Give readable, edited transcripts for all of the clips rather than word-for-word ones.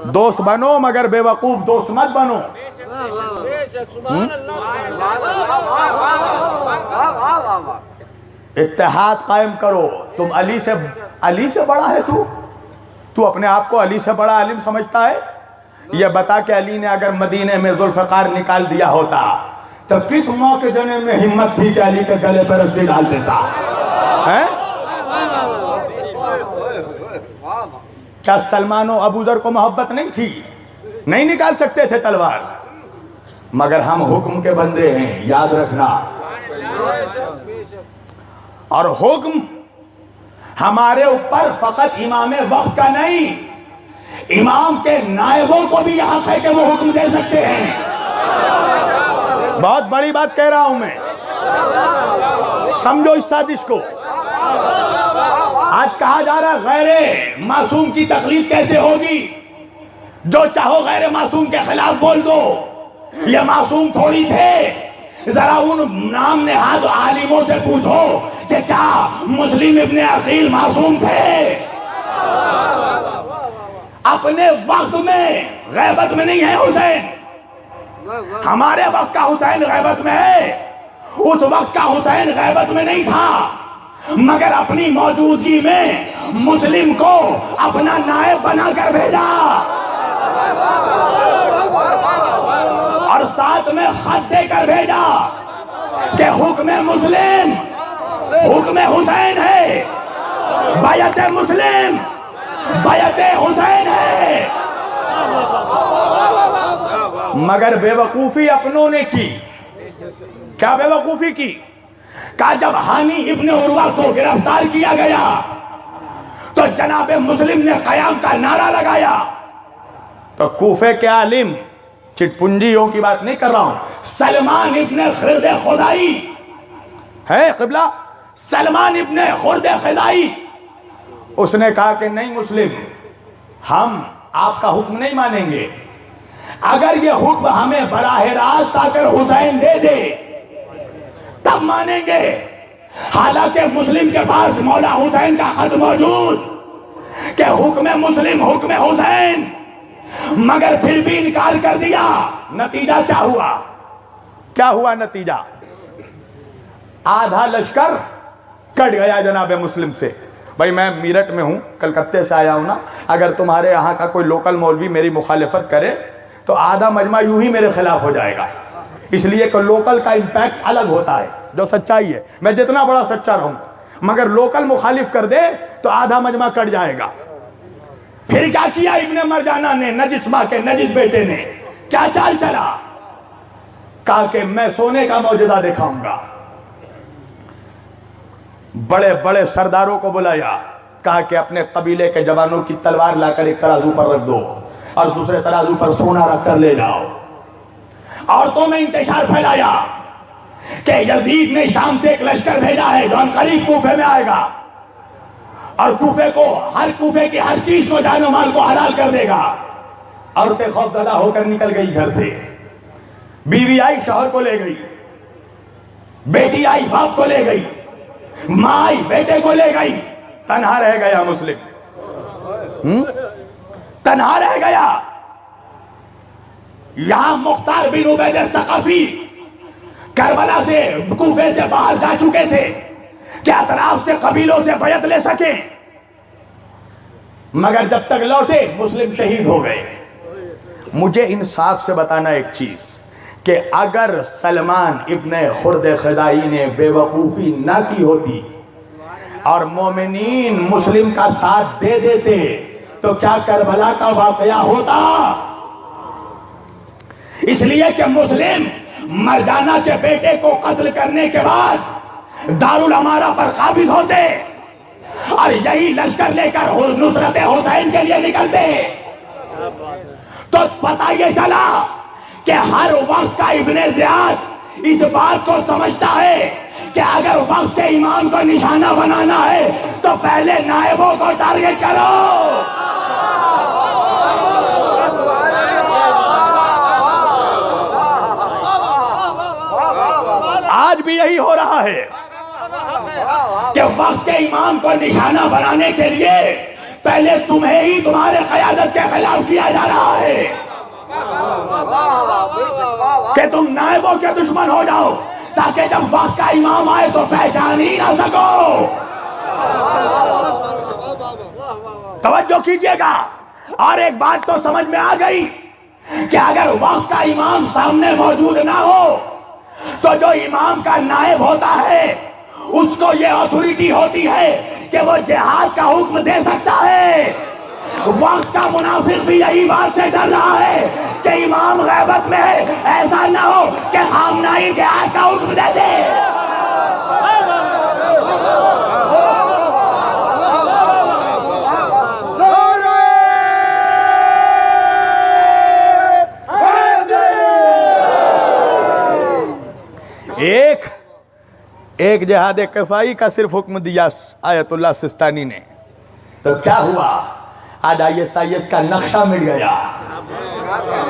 दोस्त बनो मगर बेवकूफ दोस्त मत बनो। इत्तेहाद कायम करो। तुम अली से बड़ा है तू अपने आप को अली से बड़ा आलिम समझता है? ये बता कि अली ने अगर मदीने में जुल्फ़िकार निकाल दिया होता तो किस मौके जने में हिम्मत थी कि अली के गले पर रस्सी डाल देता है? क्या सलमान और अबू ज़र को मोहब्बत नहीं थी? नहीं निकाल सकते थे तलवार? मगर हम हुक्म के बंदे हैं, याद रखना। और हुक्म हमारे ऊपर फकत इमाम वक्त का नहीं, इमाम के नायबों को भी हक है कि वो हुक्म दे सकते हैं। बहुत बड़ी बात कह रहा हूं मैं, समझो इस साजिश को। आज कहा जा रहा है गैर मासूम की तकलीफ कैसे होगी? जो चाहो गैर मासूम के खिलाफ बोल दो। ये मासूम थोड़ी थे। जरा उन नाम नेहाद आलिमों से पूछो कि क्या मुस्लिम इब्ने अकील मासूम थे? अपने वक्त में गैबत में नहीं है हुसैन, हमारे वक्त का हुसैन गैबत में है। उस वक्त का हुसैन गैबत में नहीं था, मगर अपनी मौजूदगी में मुस्लिम को अपना नायब बनाकर भेजा और साथ में खत देकर भेजा कि हुक्म मुस्लिम हुक्म हुसैन है, बैअत मुस्लिम बैअत हुसैन है। मगर बेवकूफी अपनों ने की। क्या बेवकूफी की? कहा जब हानी इब्ने उर्वा को गिरफ्तार किया गया तो जनाबे मुस्लिम ने कयाम का नारा लगाया। तो कूफे के आलिम, चिटपुंजियों की बात नहीं कर रहा हूं, सलमान इब्ने खुर्द खुदाई है क़िबला, सलमान इब्ने खुर्द खुदाई, उसने कहा कि नहीं मुस्लिम, हम आपका हुक्म नहीं मानेंगे। अगर ये हुक्म हमें बराह रास्त आकर हुसैन दे दे तब मानेंगे। हालांकि मुस्लिम के पास मौला हुसैन का खत मौजूद कि हुक्म मुस्लिम हुक्म हुसैन, मगर फिर भी इनकार कर दिया। नतीजा क्या हुआ? क्या हुआ नतीजा? आधा लश्कर कट गया जनाबे मुस्लिम से। भाई मैं मीरठ में हूं, कलकत्ते से आया हूं ना, अगर तुम्हारे यहां का कोई लोकल मौलवी मेरी मुखालिफत करे तो आधा मजमा यूं ही मेरे खिलाफ हो जाएगा। इसलिए कि लोकल का इम्पैक्ट अलग होता है, जो सच्चाई है। मैं जितना बड़ा सच्चा रहूं, मगर लोकल मुखालिफ कर दे तो आधा मजमा कट जाएगा। फिर क्या किया इब्ने मरजाना ने, नजिस मां के नजिस बेटे ने क्या चाल चला? कहा कि मैं सोने का मौजूदा दिखाऊंगा। बड़े बड़े सरदारों को बुलाया, कहा कि अपने कबीले के जवानों की तलवार लाकर एक तराजू पर रख दो और दूसरे तराजू पर सोना रख कर ले जाओ। औरतों में इंतशार फैलाया कि यजीद ने शाम से एक लश्कर भेजा है जो करीब कूफे में आएगा और कूफे की हर चीज को, जानो माल को हलाल कर देगा। औरतें खौफजदा होकर निकल गई घर से। बीवी आई शौहर को ले गई, बेटी आई बाप को ले गई, मां आई बेटे को ले गई। तन्हा रह गया मुस्लिम, तन्हा रह गया। यहां मुख्तार बिन उबैद सकाफी करबला से, कूफे से बाहर जा चुके थे कि अतराफ से कबीलों से बैत ले सके, मगर जब तक लौटे मुस्लिम शहीद हो गए। मुझे इंसाफ से बताना एक चीज कि अगर सलमान इब्ने खुर्द खुदाई ने बेवकूफी ना की होती और मोमिनीन मुस्लिम का साथ दे देते तो क्या करबला का वाकया होता? इसलिए कि मुस्लिम मरजाना के बेटे को कत्ल करने के बाद दारुल अमारा पर काबिज होते और यही लश्कर लेकर नुसरत हुसैन के लिए निकलते तो पता ये चला कि हर वक्त का इब्ने ज़ियाद इस बात को समझता है कि अगर वक्त के इमाम को निशाना बनाना है तो पहले नायबों को टारगेट करो। आज भी यही हो रहा है कि वक्त के इमाम को निशाना बनाने के लिए पहले तुम्हें ही तुम्हारे क़यादत के खिलाफ किया जा रहा है कि तुम नायबों के दुश्मन हो जाओ, ताकि जब वक्त का इमाम आए तो पहचान ही ना सको। तवज्जो कीजिएगा। और एक बात तो समझ में आ गई कि अगर वक्त का इमाम सामने मौजूद ना हो तो जो इमाम का नायब होता है उसको ये अथॉरिटी होती है कि वो जिहाद का हुक्म दे सकता है। वक्त का मुनाफिक भी यही बात से डर रहा है कि इमाम गैबत में है, ऐसा ना हो कि खामनाई जिहाद का हुक्म दे दे। एक जिहाद कफ़ाई का सिर्फ हुक्म दिया आयतुल्लाह सिस्तानी ने, तो क्या हुआ? आज ISIS का नक्शा मिल गया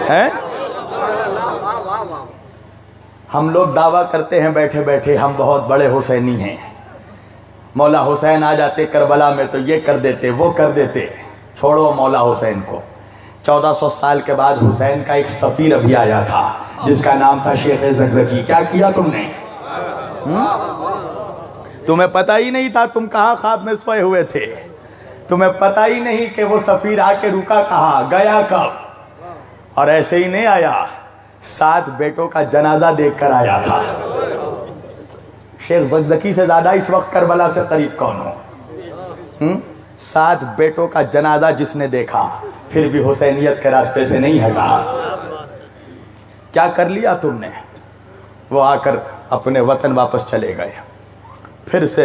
है। हम लोग दावा करते हैं बैठे बैठे हम बहुत बड़े हुसैनी हैं। मौला हुसैन आ जाते करबला में तो ये कर देते वो कर देते। छोड़ो मौला हुसैन को। 1400 साल के बाद हुसैन का एक सफीर अभी आया था जिसका नाम था शेख ज़कज़की। क्या किया तुमने? तुम्हें पता ही नहीं था, तुम कहाँ ख्वाब में सोए हुए थे। तुम्हें पता ही नहीं कि वो सफीर आके रुका कहाँ, गया कब। और ऐसे ही नहीं आया, 7 बेटों का जनाजा देखकर आया था। शेख ज़कज़की से ज्यादा इस वक्त करबला से करीब कौन हो? 7 बेटों का जनाजा जिसने देखा फिर भी हुसैनियत के रास्ते से नहीं हटा। क्या कर लिया तुमने? वो आकर अपने वतन वापस चले गए, फिर से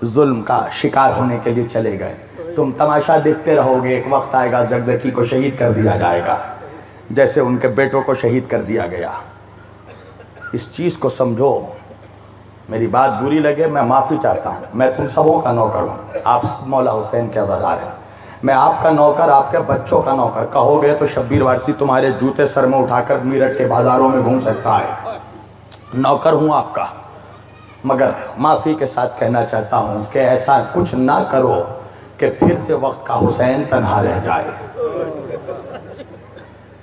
जुल्म का शिकार होने के लिए चले गए। तुम तमाशा देखते रहोगे, एक वक्त आएगा ज़कज़की को शहीद कर दिया जाएगा जैसे उनके बेटों को शहीद कर दिया गया। इस चीज़ को समझो। मेरी बात बुरी लगे मैं माफ़ी चाहता हूँ। मैं तुम सबों का नौकर हूँ। आप मौला हुसैन के अज़ादार हैं, मैं आपका नौकर, आपके बच्चों का नौकर। कहोगे तो शब्बीर वारसी तुम्हारे जूते सर में उठाकर मीरठ के बाज़ारों में घूम सकता है। नौकर हूँ आपका, मगर माफ़ी के साथ कहना चाहता हूँ कि ऐसा कुछ ना करो कि फिर से वक्त का हुसैन तन्हा रह जाए।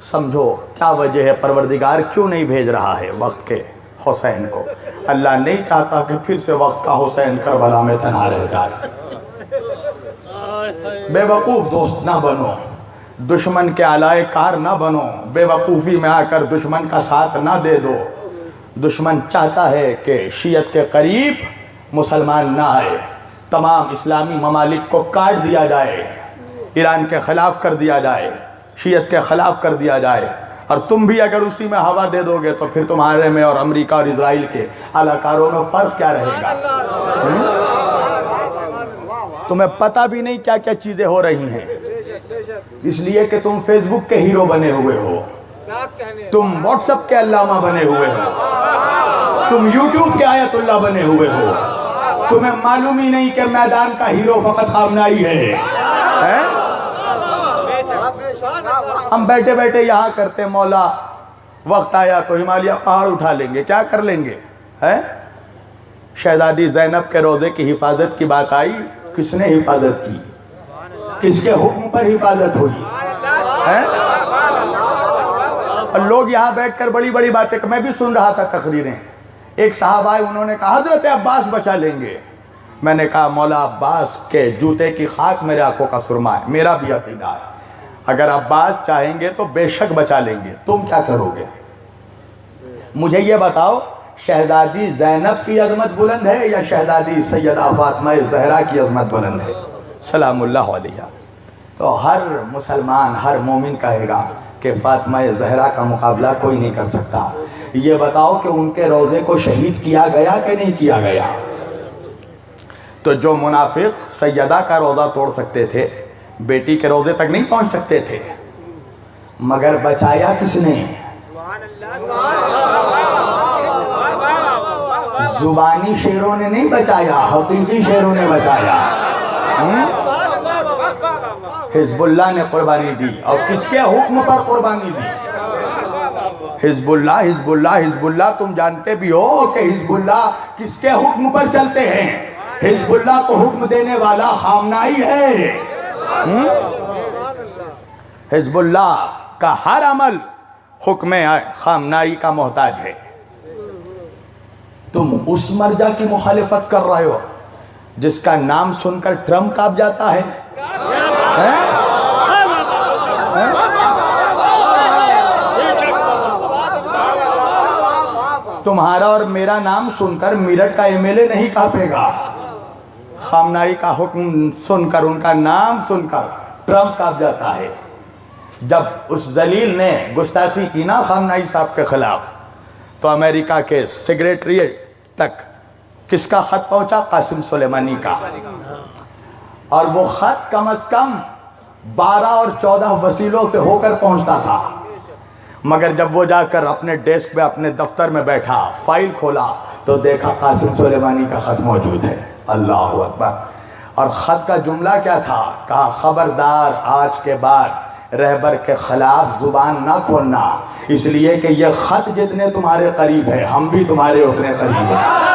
समझो क्या वजह है, परवरदिगार क्यों नहीं भेज रहा है वक्त के हुसैन को? अल्लाह नहीं चाहता कि फिर से वक्त का हुसैन करबला में तन्हा रह जाए। बेवकूफ़ दोस्त ना बनो, दुश्मन के आलाए कार ना बनो, बेवकूफ़ी में आकर दुश्मन का साथ ना दे दो। दुश्मन चाहता है कि शियत के करीब मुसलमान ना आए, तमाम इस्लामी ममालिक को काट दिया जाए, ईरान के ख़िलाफ़ कर दिया जाए, शियत के ख़िलाफ़ कर दिया जाए। और तुम भी अगर उसी में हवा दे दोगे तो फिर तुम्हारे में और अमेरिका और इजराइल के अलाकारों में फ़र्क क्या रहेगा? तुम्हें पता भी नहीं क्या क्या चीज़ें हो रही हैं, इसलिए कि तुम फेसबुक के हीरो बने हुए हो, तुम व्हाट्सएप के अल्लामा बने हुए हो, तुम यूट्यूब के आयतुल्ला बने हुए हो। तुम्हें मालूम ही नहीं कि मैदान का हीरो फकत खामनाई है? हम बैठे बैठे यहाँ करते मौला, वक्त आया तो हिमालय पहाड़ उठा लेंगे। क्या कर लेंगे? है शहजादी ज़ैनब के रोज़े की हिफाजत की बात आई, किसने हिफाजत की? किसके हुक्म पर हिफाजत हुई है? और लोग यहाँ बैठकर बड़ी बड़ी बातें, मैं भी सुन रहा था तकरीरें। एक साहब आए, उन्होंने कहा हज़रत अब्बास बचा लेंगे। मैंने कहा मौला अब्बास के जूते की खाक मेरे आंखों का सुरमा है। मेरा भी अकीदा है, अगर अब्बास चाहेंगे तो बेशक बचा लेंगे। तुम क्या करोगे? मुझे ये बताओ, शहजादी ज़ैनब की अज़मत बुलंद है या शहजादी सैयदा फातिमा ज़हरा की अज़मत बुलंद है सलामुल्लाह अलैहा? तो हर मुसलमान, हर मोमिन कहेगा कि फातिमा ज़हरा का मुकाबला कोई नहीं कर सकता। ये बताओ कि उनके रोज़े को शहीद किया गया कि नहीं किया गया? तो जो मुनाफिक सैयदा का रोज़ा तोड़ सकते थे, बेटी के रोज़े तक नहीं पहुंच सकते थे, मगर बचाया किसने? जुबानी शेरों ने नहीं बचाया, हकीकी शेरों ने बचाया। हिजबुल्लाह ने कुर्बानी दी। और किसके हुक्म पर कुर्बानी दी? Hezbollah, Hezbollah, Hezbollah. तुम जानते भी हो कि हिजबुल्लाह किसके हुक्म पर चलते हैं? हिजबुल्लाह को हुक्म देने वाला खामनाई है। हिजबुल्लाह का हर अमल हुक्म खामनाई का मोहताज है। तुम उस मर्जा की मुखालिफत कर रहे हो जिसका नाम सुनकर ट्रम्प कांप जाता है? तुम्हारा और मेरा नाम सुनकर मेरठ का एमएलए नहीं कांपेगा। खामनाई का हुक्म सुनकर, उनका नाम सुनकर ट्रम्प कांप जाता है। जब उस जलील ने गुस्ताखी की ना खामनाई साहब के खिलाफ, तो अमेरिका के सेक्रेटरीट तक किसका खत पहुंचा? कासिम सुलेमानी का। और वो खत कम से कम 12 और 14 वसीलों से होकर पहुंचता था, मगर जब वो जाकर अपने डेस्क पे, अपने दफ्तर में बैठा, फाइल खोला तो देखा कासिम सुलेमानी का खत मौजूद है। अल्लाह अकबर। और खत का जुमला क्या था? कहा, खबरदार आज के बाद रहबर के खिलाफ जुबान ना खोलना, इसलिए कि ये खत जितने तुम्हारे करीब है हम भी तुम्हारे उतने करीब हैं।